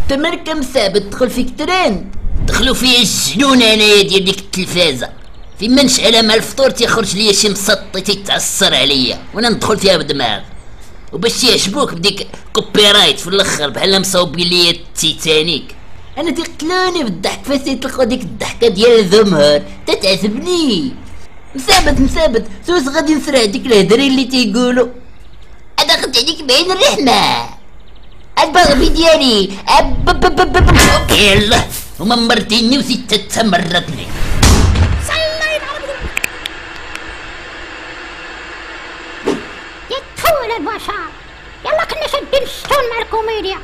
تمركم ثابت دخل فيك ترند. دخلوا فيا الجنون انايا ديال ديك التلفازه، فين ما نشعلها مع الفطور تيخرج ليا شي مسطي تيتعصر عليا وانا ندخل فيها بدماغ، وباش يعجبوك بديك كوبي رايت في الاخر بحال مصاوبين ليا التيتانيك. انا تيقتلوني بالضحك فاش تيطلقوا ديك الضحكه ديال الزمهر تتعجبني. مثابت سوس غادي نسرع ديك الهدرين اللي تيقولوا انا غنت عليك بعين الرحمه البغبي ديالي يلا هما مرتيني وستة تمرتني. صليت على يا تفول البشر، يلا كنا شادين الشتون مع الكوميديا.